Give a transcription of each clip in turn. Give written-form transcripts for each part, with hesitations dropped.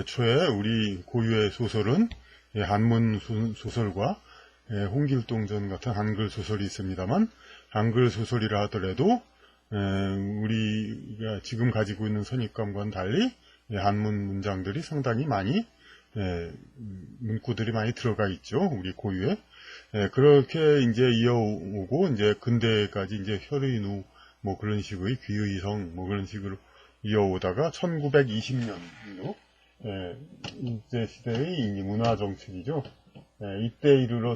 초에 우리 고유의 소설은 한문 소설과 홍길동전 같은 한글 소설이 있습니다만, 한글 소설이라 하더라도 우리가 지금 가지고 있는 선입관과는 달리 한문 문장들이 상당히 많이 문구들이 많이 들어가 있죠. 우리 고유에. 그렇게 이제 이어오고 이제 근대까지 이제 혈의누 뭐 그런 식의 귀의성 뭐 그런 식으로 이어오다가 1920년도 일제 시대의 이 문화 정책이죠. 이때 이르러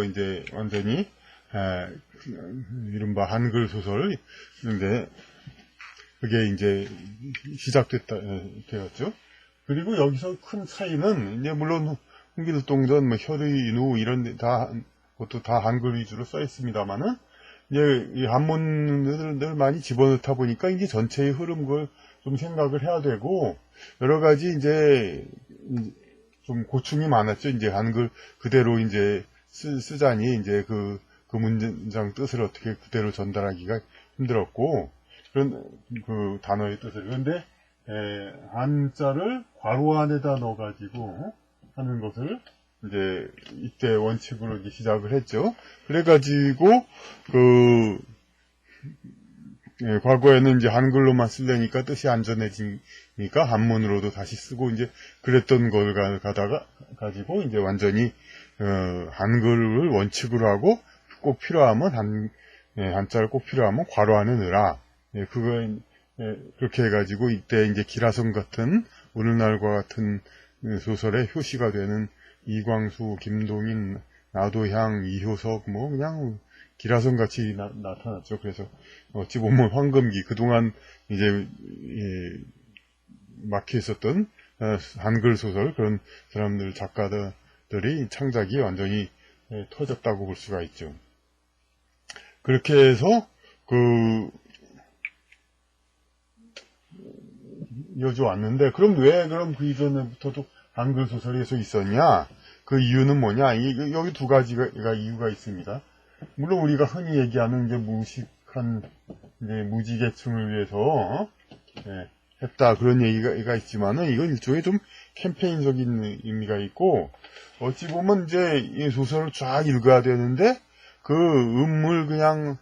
이제 완전히 이른바 한글 소설인데 그게 이제 되었죠. 그리고 여기서 큰 차이는 이제 물론 홍길동전, 뭐 혈의누 이런 것도 다 한글 위주로 써 있습니다만은 이제 이 한문을 많이 집어넣다 보니까 이제 전체의 흐름 걸 좀 생각을 해야 되고 여러 가지 이제 좀 고충이 많았죠. 이제 한글 그대로 이제 쓰자니 이제 그 문장 뜻을 어떻게 그대로 전달하기가 힘들었고 그런 그 단어의 뜻을 그런데 한자를 괄호 안에다 넣어가지고 하는 것을 이제 이때 원칙으로 이제 시작을 했죠. 그래가지고 과거에는 이제 한글로만 쓰려니까 뜻이 안 전해지니까 한문으로도 다시 쓰고 이제 그랬던 걸 가지고 이제 완전히 한글을 원칙으로 하고 꼭 필요하면 한자를 꼭 필요하면 괄호 안에 넣으라. 그렇게 해가지고 이때 이제 기라성 같은 오늘날과 같은 소설의 효시가 되는 이광수, 김동인, 나도향, 이효석 뭐 그냥 기라성 같이 나타났죠. 그래서 어찌 보면 황금기 그동안 이제 막혀 있었던 한글 소설 그런 사람들 작가들이 창작이 완전히 터졌다고 볼 수가 있죠. 그렇게 해서 이어져 왔는데 그럼 그 이전부터도 한글 소설이 계속 있었냐? 그 이유는 뭐냐? 여기 두 가지가 이유가 있습니다. 물론 우리가 흔히 얘기하는 이제 무식한 이제 무지계층을 위해서 했다 그런 얘기가 있지만은 이건 일종의 좀 캠페인적인 의미가 있고 어찌 보면 이제 이 소설을 쫙 읽어야 되는데 그 음을 그냥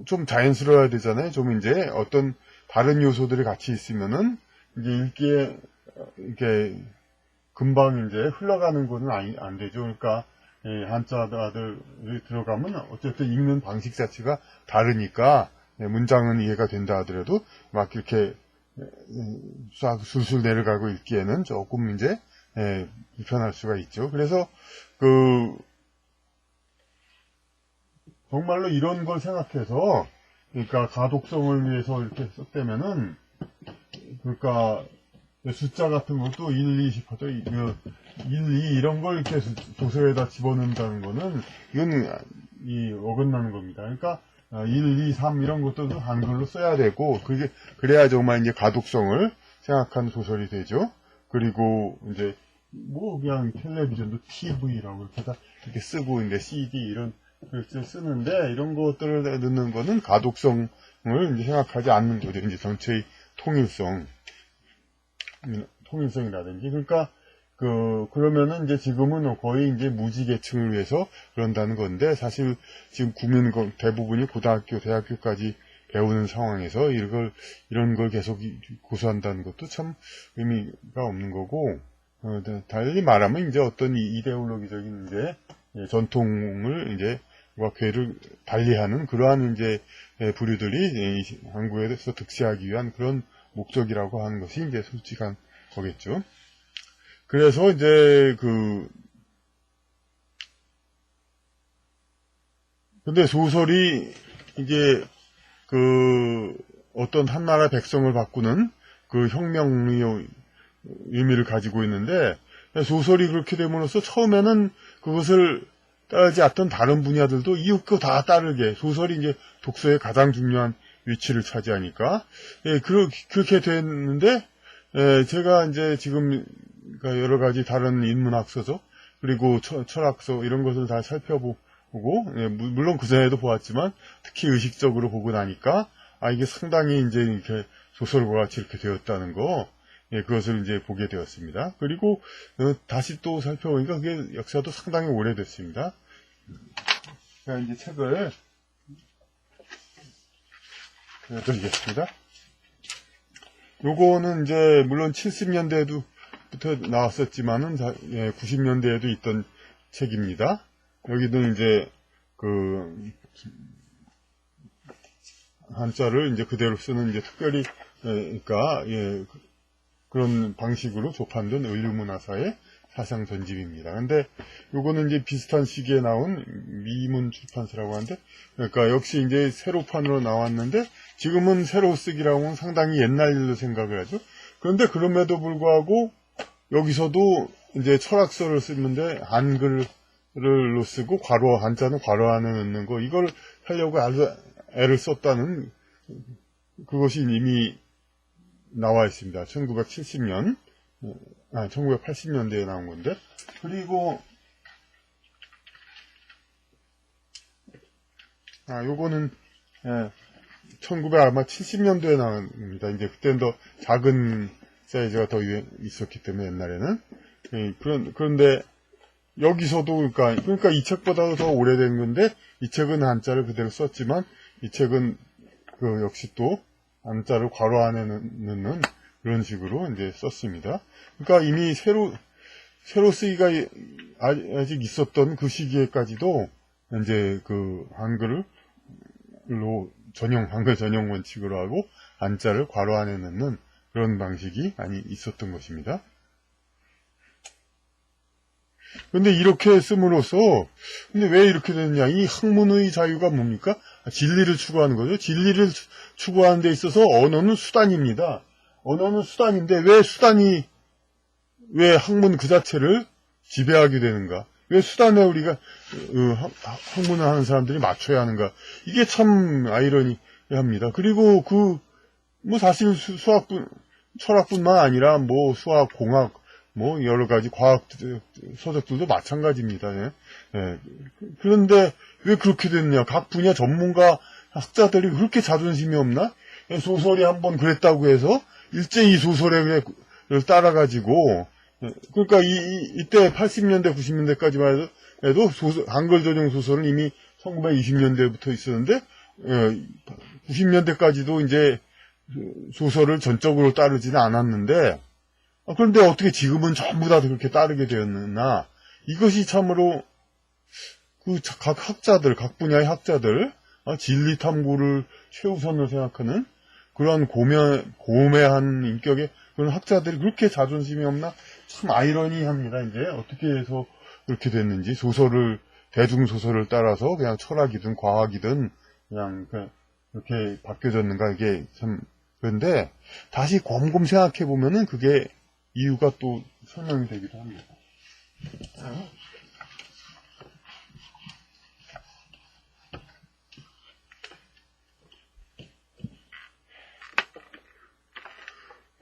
좀 자연스러워야 되잖아요. 좀 이제 어떤 다른 요소들이 같이 있으면은 이제 읽기에 이렇게 금방 이제 흘러가는 거는 안 되죠. 그러니까 한자들이 들어가면 어쨌든 읽는 방식 자체가 다르니까 문장은 이해가 된다 하더라도 막 이렇게 싹 술술 내려가고 읽기에는 조금 이제 불편할 수가 있죠. 그래서 정말로 이런 걸 생각해서 그러니까 가독성을 위해서 이렇게 썼다면은 그러니까 숫자 같은 것도 1, 2, 10 하죠. 1, 2 이런 걸 이렇게 도서에다 집어넣는다는 거는 이건 어긋나는 겁니다. 그러니까 1, 2, 3 이런 것들도 한글로 써야 되고 그래야 정말 이제 가독성을 생각한 소설이 되죠. 그리고 이제 뭐 그냥 텔레비전도 TV라고 이렇게 쓰고 이제 CD 이런 글을 쓰는데 이런 것들을 넣는 거는 가독성을 이제 생각하지 않는 거죠. 이제 전체의 통일성이라든지 그러니까 그러면은 이제 지금은 거의 이제 무지계층을 위해서 그런다는 건데 사실 지금 국민 대부분이 고등학교, 대학교까지 배우는 상황에서 이런 걸 계속 고수한다는 것도 참 의미가 없는 거고 달리 말하면 이제 어떤 이데올로기적인 이제 전통을 이제 괴를 달리하는 그러한 이제 부류들이 한국에서 득세하기 위한 그런 목적이라고 하는 것이 이제 솔직한 거겠죠. 그래서 이제 근데 소설이 이제 어떤 한 나라 백성을 바꾸는 그 혁명의 의미를 가지고 있는데 소설이 그렇게 됨으로써 처음에는 그것을 따르지 않던 다른 분야들도 이윽고 다 따르게 소설이 이제 독서의 가장 중요한 위치를 차지하니까 그렇게 됐는데 제가 이제 지금 여러 가지 다른 인문학서적 그리고 철학서 이런 것을 다 살펴보고 물론 그전에도 보았지만 특히 의식적으로 보고 나니까 이게 상당히 이제 이렇게 소설과 같이 이렇게 되었다는 거, 예, 그것을 이제 보게 되었습니다. 그리고 다시 또 살펴보니까 그게 역사도 상당히 오래됐습니다. 제가 이제 책을 드리겠습니다. 요거는 이제 물론 70년대부터 나왔었지만은 90년대에도 있던 책입니다. 여기는 이제 그 한자를 이제 그대로 쓰는 이제 특별히 그러니까 그런 방식으로 조판된 의류문화사의 사상 전집입니다. 근데 요거는 이제 비슷한 시기에 나온 미문 출판사라고 하는데, 그러니까 역시 이제 새로판으로 나왔는데 지금은 새로 쓰기라고 하면 상당히 옛날 일로 생각을 하죠. 그런데 그럼에도 여기서도 이제 철학서를 쓰는데 한글로 쓰고 한자는 괄호 안에 넣는 거, 이걸 하려고 아주 애를 썼다는 그것이 이미 나와 있습니다. 1970년, 1980년대에 나온 건데, 그리고 요거는 1970년도에 나옵니다. 이제 그때는 더 작은 사이즈가 더 있었기 때문에 옛날에는. 그런데 여기서도 그러니까 이 책보다도 더 오래된 건데, 이 책은 한자를 그대로 썼지만 이 책은 역시 또 한자를 괄호 안에 넣는 그런 식으로 이제 썼습니다. 그러니까 이미 새로 쓰기가 아직 있었던 그 시기에까지도 이제 그 한글 전용 원칙으로 하고 한자를 괄호 안에 넣는 그런 방식이 많이 있었던 것입니다. 근데 이렇게 씀으로써, 근데 왜 이렇게 됐냐? 이 학문의 자유가 뭡니까? 진리를 추구하는 거죠. 진리를 추구하는 데 있어서 언어는 수단입니다. 언어는 수단인데 왜 학문 그 자체를 지배하게 되는가? 왜 수단에 우리가 학문을 하는 사람들이 맞춰야 하는가? 이게 참 아이러니합니다. 그리고 사실 철학뿐만 아니라 수학, 공학, 여러 가지 과학 서적들도 마찬가지입니다. 예. 그런데 왜 그렇게 됐냐? 각 분야 전문가 학자들이 그렇게 자존심이 없나? 소설이 한번 그랬다고 해서 일제히 소설을 따라가지고, 그러니까 이때 80년대, 90년대까지만 해도 한글 전용 소설은 이미 1920년대부터 있었는데, 90년대까지도 이제 소설을 전적으로 따르지는 않았는데, 그런데 어떻게 지금은 전부 다 그렇게 따르게 되었나? 이것이 참으로 각 분야의 학자들, 진리 탐구를 최우선으로 생각하는 그런 고매한 인격의 그런 학자들이 그렇게 자존심이 없나? 참 아이러니합니다. 이제 어떻게 해서 그렇게 됐는지, 대중소설을 따라서 그냥 철학이든 과학이든 그냥 그렇게 바뀌어졌는가, 이게 참. 그런데 다시 곰곰 생각해 보면은 그게 이유가 또 설명이 되기도 합니다.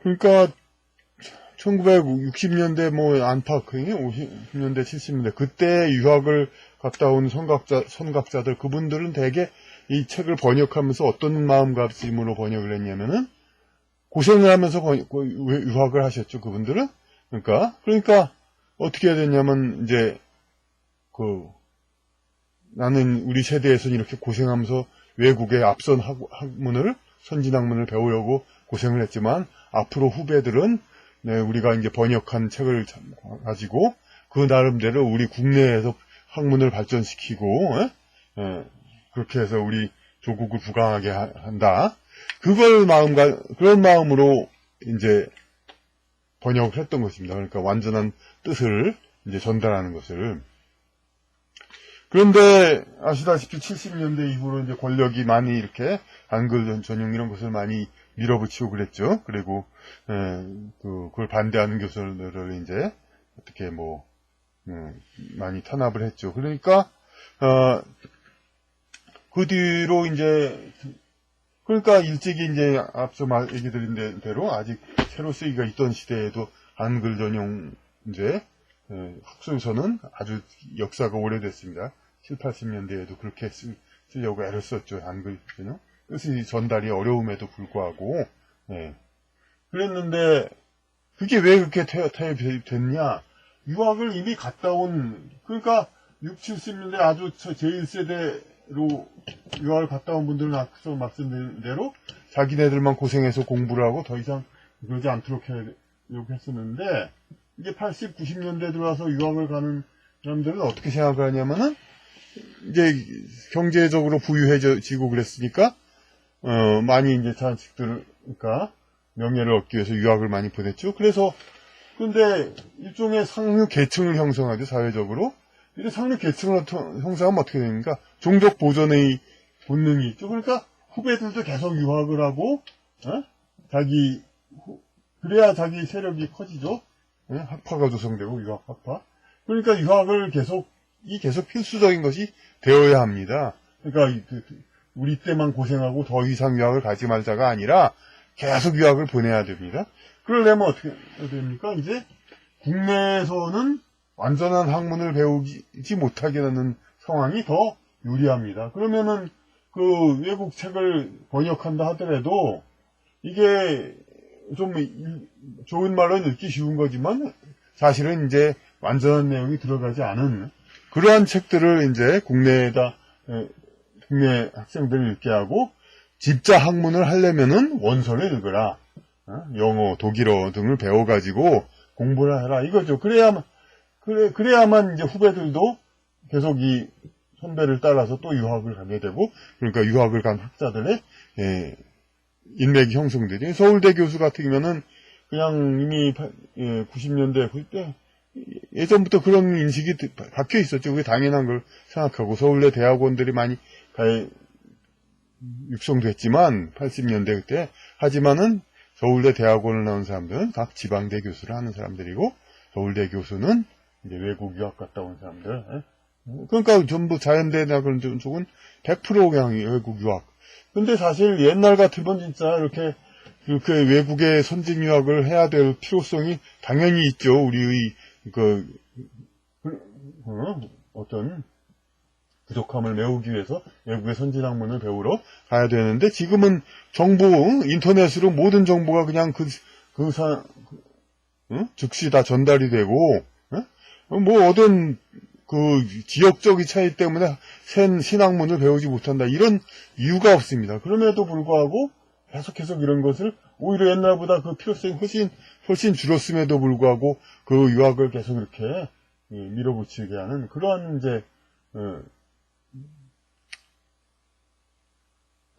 그러니까 1960년대 안팎, 50년대, 70년대 그때 유학을 갔다 온 선각자들, 그분들은 대개 이 책을 번역하면서 어떤 마음가짐으로 번역을 했냐면은 고생을 하면서 유학을 하셨죠, 그분들은. 그러니까 어떻게 해야 되냐면 이제 나는 우리 세대에서는 이렇게 고생하면서 외국의 앞선 선진학문을 배우려고 고생을 했지만 앞으로 후배들은 우리가 이제 번역한 책을 가지고 그 나름대로 우리 국내에서 학문을 발전시키고 그렇게 해서 우리 조국을 부강하게 한다. 그런 마음으로 이제 번역을 했던 것입니다. 그러니까 완전한 뜻을 이제 전달하는 것을. 그런데 아시다시피 70년대 이후로 이제 권력이 많이 이렇게 한글 전용 이런 것을 많이 밀어붙이고 그랬죠. 그리고 그걸 반대하는 교수들을 이제 어떻게 많이 탄압을 했죠. 그러니까 그 뒤로 이제 그러니까 일찍이 이제 앞서 얘기 드린 대로 아직 새로 쓰기가 있던 시대에도 한글 전용 이제 학술서는 아주 역사가 오래됐습니다. 7, 80년대에도 그렇게 쓰려고 애를 썼죠. 한글 전용. 뜻이 전달이 어려움에도 불구하고, 예. 그랬는데, 그게 왜 그렇게 됐냐? 유학을 이미 갔다 온, 그러니까 6, 70년대 아주 제1세대로 유학을 갔다 온 분들은 앞서 말씀드린 대로 자기네들만 고생해서 공부를 하고 더 이상 그러지 않도록 하려고 했었는데, 이제 80, 90년대 들어와서 유학을 가는 사람들은 어떻게 생각을 하냐면은, 이제 경제적으로 부유해지고 그랬으니까, 많이 이제 자식들을, 그러니까 명예를 얻기 위해서 유학을 많이 보냈죠. 그래서, 근데 일종의 상류 계층을 형성하죠, 사회적으로. 이제 상류 계층을 형성하면 어떻게 됩니까? 종족 보존의 본능이 있죠. 그러니까 후배들도 계속 유학을 하고, 그래야 자기 세력이 커지죠. 학파가 조성되고, 유학 학파. 그러니까 유학을 계속 필수적인 것이 되어야 합니다. 그러니까 우리 때만 고생하고 더 이상 유학을 가지 말자가 아니라 계속 유학을 보내야 됩니다. 그러려면 어떻게 해야 됩니까? 이제 국내에서는 완전한 학문을 배우지 못하게 되는 상황이 더 유리합니다. 그러면은 그 외국 책을 번역한다 하더라도 이게 좀 좋은 말로 읽기 쉬운 거지만 사실은 이제 완전한 내용이 들어가지 않은 그러한 책들을 이제 국내 학생들을 읽게 하고 진짜 학문을 하려면은 원서를 읽어라. 영어, 독일어 등을 배워가지고 공부를 해라. 이거죠. 그래야만 이제 후배들도 계속 이 선배를 따라서 또 유학을 가게 되고, 그러니까 유학을 간 학자들의, 인맥이 형성되죠. 서울대 교수 같은 경우는 그냥 이미 90년대 그때 예전부터 그런 인식이 박혀 있었죠. 그게 당연한 걸 생각하고 서울대 대학원들이 많이 육성됐지만 80년대 그때 하지만은 서울대 대학원을 나온 사람들은 각 지방대 교수를 하는 사람들이고 서울대 교수는 이제 외국 유학 갔다 온 사람들. 그러니까 전부 자연대나 그런 쪽은 100% 그냥 외국 유학. 근데 사실 옛날 같으면 진짜 이렇게 외국에 선진 유학을 해야 될 필요성이 당연히 있죠. 우리의 어떤 부족함을 메우기 위해서 외국의 선진 학문을 배우러 가야 되는데 지금은 인터넷으로 모든 정보가 그냥 즉시 다 전달이 되고, 뭐 어떤 지역적인 차이 때문에 신학문을 배우지 못한다. 이런 이유가 없습니다. 그럼에도 불구하고 계속해서 이런 것을 오히려 옛날보다 그 필요성이 훨씬 줄었음에도 불구하고 그 유학을 계속 이렇게 밀어붙이게 하는 그러한 이제,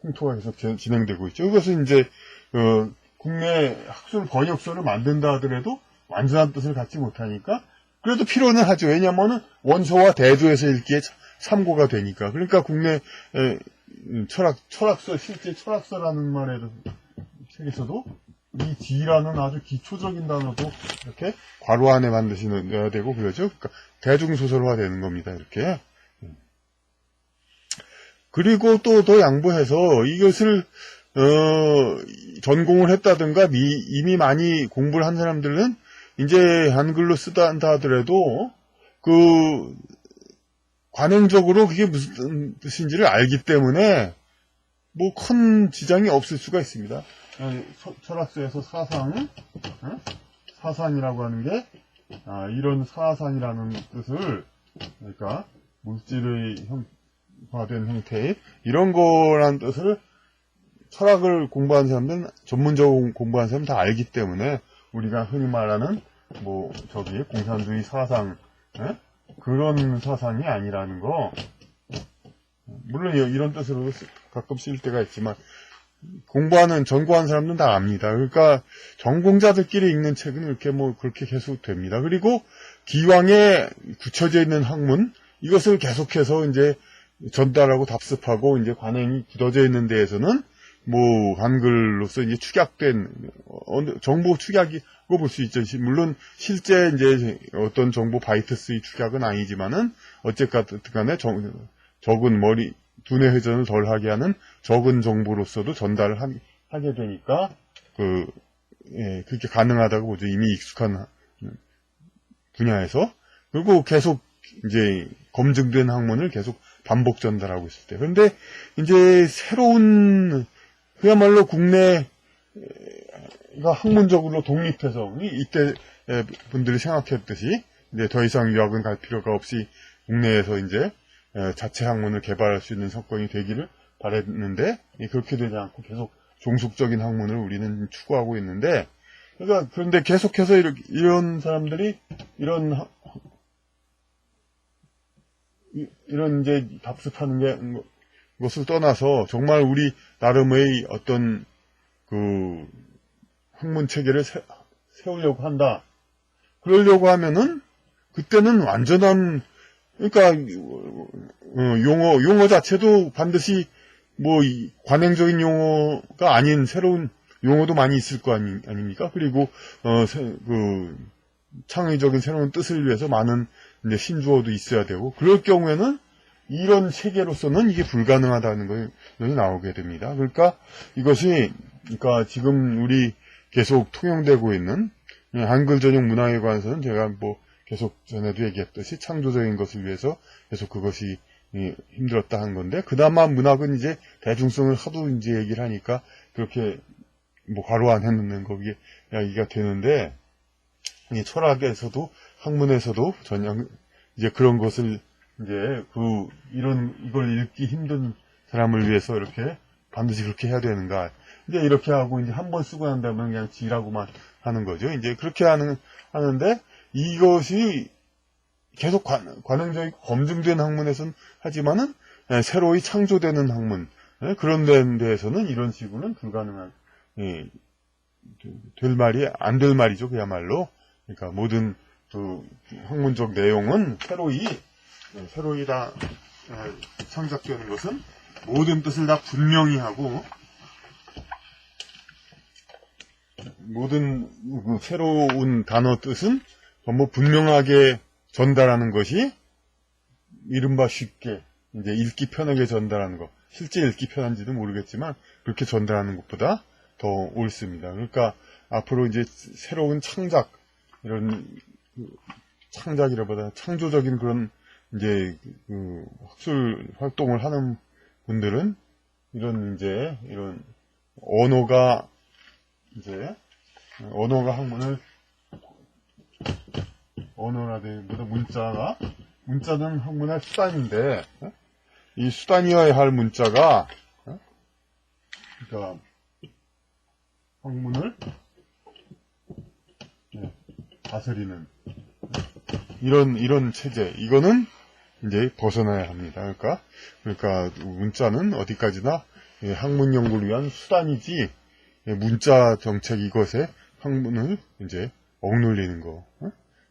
풍토가 계속 진행되고 있죠. 그것은 이제, 국내 학술 번역서를 만든다 하더라도 완전한 뜻을 갖지 못하니까 그래도 필요는 하죠. 왜냐면은 원서와 대조해서 읽기에 참고가 되니까. 그러니까 국내 철학서, 실제 철학서라는 말에도 책에서도 이 D라는 아주 기초적인 단어도 이렇게 괄호 안에 반드시 넣어야 되고 그러죠. 그러니까 대중소설화 되는 겁니다. 이렇게. 그리고 또 더 양보해서 이것을 전공을 했다든가 이미 많이 공부를 한 사람들은 이제 한글로 쓰다 하더라도 관행적으로 그게 무슨 뜻인지를 알기 때문에 뭐 큰 지장이 없을 수가 있습니다. 철학서에서 사상이라고 하는 게 이런 사상이라는 뜻을 그러니까 물질의 화된 형태의 이런 거란 뜻을 철학을 공부한 사람들은 전문적으로 공부한 사람은 다 알기 때문에 우리가 흔히 말하는 공산주의 사상 그런 사상이 아니라는 거 물론 이런 뜻으로 가끔 쓸 때가 있지만 전공한 사람들은 다 압니다. 그러니까 전공자들끼리 읽는 책은 이렇게 그렇게 계속 됩니다. 그리고 기왕에 굳혀져 있는 학문 이것을 계속해서 이제 전달하고 답습하고 이제 관행이 굳어져 있는 데에서는 한글로서 이제 축약된 정보 축약이고 볼 수 있죠. 물론 실제 이제 어떤 정보 바이트스의 축약은 아니지만은 어쨌든 간에 적은 두뇌 회전을 덜 하게 하는 적은 정보로서도 전달을 하게 되니까 그렇게 가능하다고 보죠. 이미 익숙한 분야에서. 그리고 계속 이제 검증된 학문을 계속 반복 전달하고 있을 때. 그런데 이제 새로운 그야말로 국내가 학문적으로 독립해서 이때 분들이 생각했듯이 이제 더 이상 유학은 갈 필요가 없이 국내에서 이제 자체 학문을 개발할 수 있는 성공이 되기를 바랬는데 그렇게 되지 않고 계속 종속적인 학문을 우리는 추구하고 있는데 그러니까 그런데 계속해서 이런 사람들이 이런 이제 답습하는 것을 떠나서 정말 우리 나름의 어떤 그 학문 체계를 세우려고 한다. 그러려고 하면은 그때는 완전한 그러니까 용어 자체도 반드시 뭐 관행적인 용어가 아닌 새로운 용어도 많이 있을 거 아닙니까? 그리고 그 창의적인 새로운 뜻을 위해서 많은 이제 신주어도 있어야 되고 그럴 경우에는 이런 체계로서는 이게 불가능하다는 것이 나오게 됩니다. 그러니까 이것이 그러니까 지금 우리 계속 통용되고 있는 한글 전용 문화에 관해서는 제가 뭐 계속 전에도 얘기했듯이 창조적인 것을 위해서 계속 그것이 힘들었다 한 건데 그나마 문학은 이제 대중성을 하도 이제 얘기를 하니까 그렇게 뭐 가로 안 해놓는 거기에 이야기가 되는데 철학에서도 학문에서도 전혀 이제 그런 것을 이제 이걸 읽기 힘든 사람을 위해서 이렇게 반드시 그렇게 해야 되는가 이제 이렇게 하고 이제 한 번 쓰고 난 다음에 그냥 지라고만 하는 거죠. 이제 그렇게 하는데 이것이 계속 관행적이고 검증된 학문에서는 하지만은 새로이 창조되는 학문 그런 데에서는 이런 식으로는 불가능한 안 될 말이죠. 그야말로 그러니까 모든 그 학문적 내용은 새로이 다 창작되는 것은 모든 뜻을 다 분명히 하고 모든 새로운 단어 뜻은 전부 분명하게 전달하는 것이 이른바 쉽게 이제 읽기 편하게 전달하는 것. 실제 읽기 편한지도 모르겠지만 그렇게 전달하는 것보다 더 옳습니다. 그러니까 앞으로 이제 새로운 이런 창작이라보다 창조적인 그런 이제 학술 활동을 하는 분들은 이런 언어가 학문을 언어라든가 문자는 학문의 수단인데 이 수단이어야 할 문자가 그러니까 학문을 다스리는 이런 체제 이거는 이제 벗어나야 합니다. 그러니까 문자는 어디까지나 학문 연구를 위한 수단이지 문자 정책 이것에 학문을 이제 억눌리는 거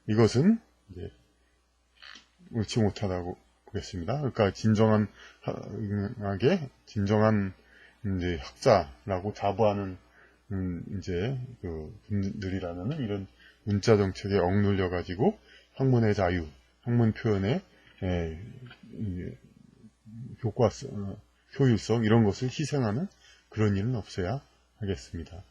이것은 이제 옳지 못하다고 보겠습니다. 그러니까 진정한 이제 학자라고 자부하는 이제 그 분들이라면은 이런 문자 정책에 억눌려 가지고 학문의 자유, 학문 표현의 효율성 이런 것을 희생하는 그런 일은 없어야 하겠습니다.